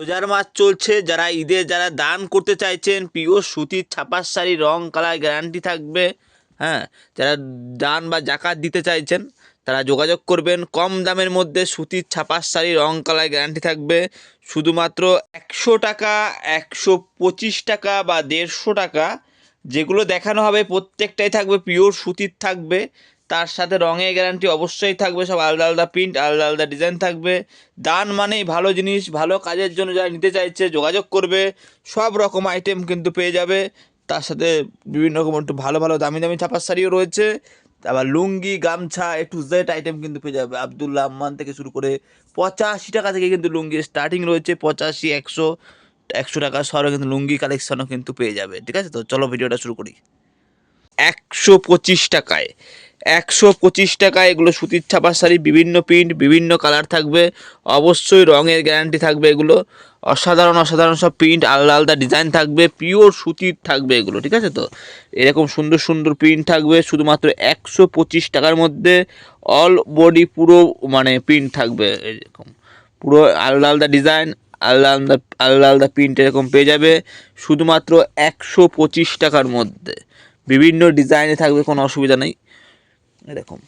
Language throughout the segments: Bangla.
রোজার মাস চলছে, যারা ঈদে যারা দান করতে চাইছেন পিওর সুতির ছাপার শাড়ি রং কালার গ্যারান্টি থাকবে। হ্যাঁ, যারা দান বা জাকাত দিতে চাইছেন তারা যোগাযোগ করবেন। কম দামের মধ্যে সুতির ছাপার শাড়ি রং কালার গ্যারান্টি থাকবে। শুধুমাত্র 100 টাকা, 125 টাকা বা 150 টাকা যেগুলো দেখানো হবে প্রত্যেকটাই থাকবে পিওর সুতির থাকবে। তার সাথে রঙের গ্যারান্টি অবশ্যই থাকবে। সব আলাদা আলাদা প্রিন্ট, আলাদা আলাদা ডিজাইন থাকবে। দান মানেই ভালো জিনিস, ভালো কাজের জন্য যারা নিতে চাইছে যোগাযোগ করবে। সব রকম আইটেম কিন্তু পেয়ে যাবে। তার সাথে বিভিন্ন রকম একটু ভালো ভালো দামি দামি ছাপার শাড়িও রয়েছে। আবার লুঙ্গি, গামছা, টু জেড আইটেম কিন্তু পেয়ে যাবে। আবদুল্লাহ আম্মান থেকে শুরু করে 85 টাকা থেকে কিন্তু লুঙ্গির স্টার্টিং রয়েছে। 85, 100 টাকা সরও কিন্তু লুঙ্গি কালেকশনও কিন্তু পেয়ে যাবে। ঠিক আছে, তো চলো ভিডিওটা শুরু করি। 125 টাকায়, 125 টাকায় এগুলো সুতির ছাপার শাড়ি, বিভিন্ন প্রিন্ট, বিভিন্ন কালার থাকবে। অবশ্যই রঙের গ্যারান্টি থাকবে। এগুলো অসাধারণ অসাধারণ সব প্রিন্ট, আলাদা আলাদা ডিজাইন থাকবে, পিওর সুতির থাকবে এগুলো। ঠিক আছে, তো এরকম সুন্দর সুন্দর প্রিন্ট থাকবে শুধুমাত্র 125 টাকার মধ্যে। অল বডি পুরো মানে প্রিন্ট থাকবে এরকম, পুরো আলাদা আলাদা ডিজাইন, আলাদা আলাদা আলাদা আলাদা প্রিন্ট এরকম পেয়ে যাবে শুধুমাত্র 125 টাকার মধ্যে। বিভিন্ন ডিজাইনে থাকবে, কোনো অসুবিধা নেই। এরকম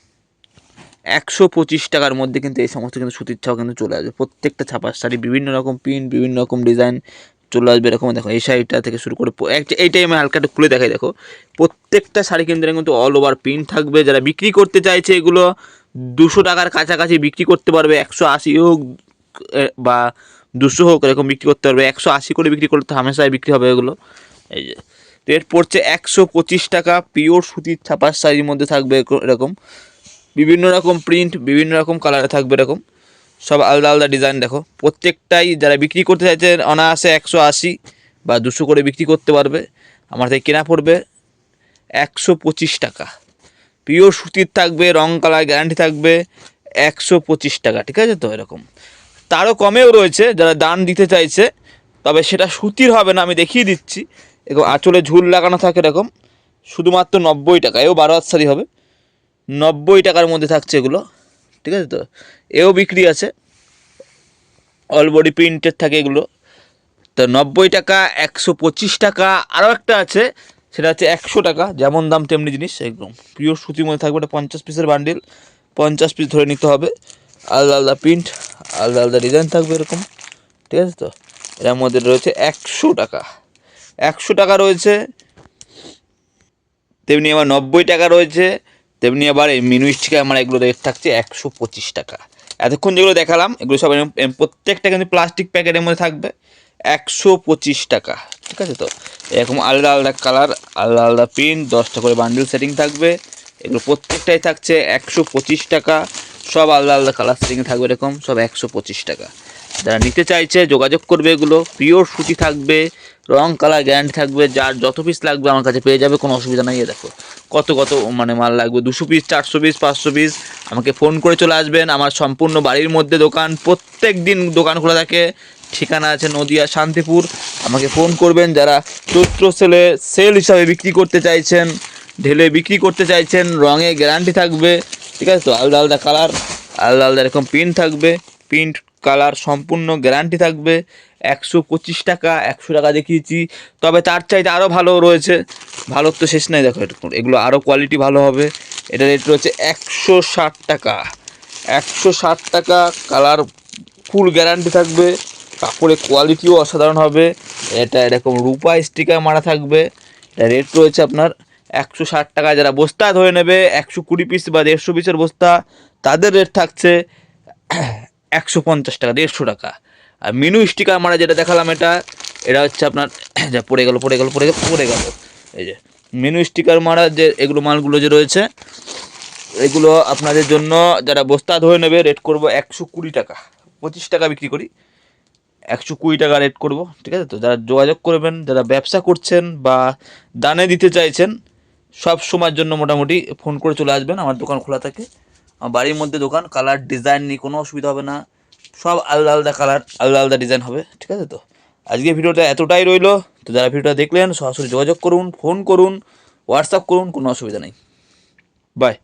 125 টাকার মধ্যে কিন্তু এই সমস্ত কিন্তু সুতির ছাপা কিন্তু চলে আসবে। প্রত্যেকটা ছাপার শাড়ি বিভিন্ন রকম প্রিন্ট, বিভিন্ন রকম ডিজাইন চলে আসবে। এরকম দেখো, এই শাড়িটা থেকে শুরু করে এইটাই আমি হালকা একটু খুলে দেখাই। দেখো, প্রত্যেকটা শাড়ি কিন্তু অল ওভার প্রিন্ট থাকবে। যারা বিক্রি করতে চাইছে এগুলো 200 টাকার কাছাকাছি বিক্রি করতে পারবে। 180 হোক বা 200 হোক, এরকম বিক্রি করতে পারবে। 180 করে বিক্রি করতে হামেশাই বিক্রি হবে এগুলো। এই যে রেট পড়ছে 125 টাকা। পিওর সুতির ছাপার শাড়ির মধ্যে থাকবে এরকম বিভিন্ন রকম প্রিন্ট, বিভিন্ন রকম কালারে থাকবে। এরকম সব আলাদা আলাদা ডিজাইন। দেখো, প্রত্যেকটাই যারা বিক্রি করতে চাইছে অনায়াসে 180 বা 200 করে বিক্রি করতে পারবে। আমার থেকে কেনা পড়বে 125 টাকা। পিওর সুতির থাকবে, রং কালার গ্যারান্টি থাকবে, 125 টাকা। ঠিক আছে, তো এরকম তারও কমেও রয়েছে যারা দান দিতে চাইছে, তবে সেটা সুতির হবে না, আমি দেখিয়ে দিচ্ছি। এরকম আঁচলে ঝুল লাগানো থাকে এরকম, শুধুমাত্র 90 টাকা। এও 12 হাত শাড়ি হবে, 90 টাকার মধ্যে থাকছে এগুলো। ঠিক আছে, তো এও বিক্রি আছে, অল বডি প্রিন্টের থাকে এগুলো। তো 90 টাকা, 125 টাকা। আরও একটা আছে, সেটা হচ্ছে 100 টাকা। যেমন দাম তেমনি জিনিস, একদম পিওর সুতির মধ্যে থাকবে। এটা 50 পিসের বান্ডিল, 50 পিস ধরে নিতে হবে। আলাদা আলাদা প্রিন্ট, আলাদা আলাদা ডিজাইন থাকবে এরকম। ঠিক আছে, তো এর মধ্যে রয়েছে 100 টাকা, 100 টাকা রয়েছে। তেমনি আবার 90 টাকা রয়েছে। তেমনি আবার এই মিনু স্টিকার আমার এগুলো রেট থাকছে 125 টাকা। এতক্ষণ যেগুলো দেখালাম এগুলো সব প্রত্যেকটা কিন্তু প্লাস্টিক প্যাকেটের মধ্যে থাকবে। 125 টাকা। ঠিক আছে, তো এরকম আলাদা আলাদা কালার, আলাদা আলাদা প্রিন্ট, 10টা করে বান্ডিল সেটিং থাকবে। এগুলো প্রত্যেকটাই থাকছে 125 টাকা। সব আলাদা আলাদা কালার সেটিং থাকবে এরকম, সব 125 টাকা। যারা নিতে চাইছে যোগাযোগ করবে। এগুলো পিওর সুতি থাকবে, রং কালার গ্যারান্টি থাকবে। যার যত পিস লাগবে আমার কাছে পেয়ে যাবে, কোনো অসুবিধা নাই। দেখো কত কত মানে মাল লাগবে, 200 পিস, 400 পিস, 500 পিস, আমাকে ফোন করে চলে আসবেন। আমার সম্পূর্ণ বাড়ির মধ্যে দোকান, প্রত্যেক দিন দোকান খোলা থাকে। ঠিকানা আছে নদিয়া শান্তিপুর। আমাকে ফোন করবেন যারা চৈত্র সেল হিসাবে বিক্রি করতে চাইছেন, ঢেলে বিক্রি করতে চাইছেন। রঙে গ্যারান্টি থাকবে। ঠিক আছে, তো আলাদা আলাদা কালার, আলাদা আলাদা এরকম প্রিন্ট থাকবে। প্রিন্ট কালার সম্পূর্ণ গ্যারান্টি থাকবে। 125 টাকা, 100 টাকা দেখিয়েছি, তবে তার চাইতে আরও ভালো রয়েছে। ভালোর তো শেষ নাই। দেখো এগুলো আরও কোয়ালিটি ভালো হবে। এটা রেট রয়েছে 160 টাকা, 160 টাকা। কালার ফুল গ্যারান্টি থাকবে, কাপড়ের কোয়ালিটিও অসাধারণ হবে। এটা এরকম রূপা স্টিকার মারা থাকবে। এটা রেট রয়েছে আপনার 160 টাকা। যারা বস্তা ধরে নেবে 120 পিস বা 150 পিসের বস্তা, তাদের রেট থাকছে 150 টাকা, 150 টাকা। আর মিনু স্টিকার মারা যেটা দেখালাম, এটা হচ্ছে আপনার যা পড়ে গেল। এই যে মিনু স্টিকার মারা যে এগুলো মালগুলো যে রয়েছে, এগুলো আপনাদের জন্য যারা বস্তা ধরে নেবে রেট করব 120 টাকা। 25 টাকা বিক্রি করি, 120 টাকা রেট করব। ঠিক আছে, তো যারা যোগাযোগ করবেন, যারা ব্যবসা করছেন বা দানে দিতে চাইছেন, সব সময়ের জন্য মোটামুটি ফোন করে চলে আসবেন। আমার দোকান খোলা থাকে, আমার বাড়ির মধ্যে দোকান। কালার ডিজাইন নিয়ে কোনো অসুবিধা হবে না, সব আলাদা আলাদা কালার, আলাদা আলাদা ডিজাইন হবে। ঠিক আছে, তো আজকে ভিডিওটা এতটাই রইলো। তো যারা ভিডিওটা দেখলেন সরাসরি যোগাযোগ করুন, ফোন করুন, হোয়াটসঅ্যাপ করুন, কোনো অসুবিধা নেই। বাই।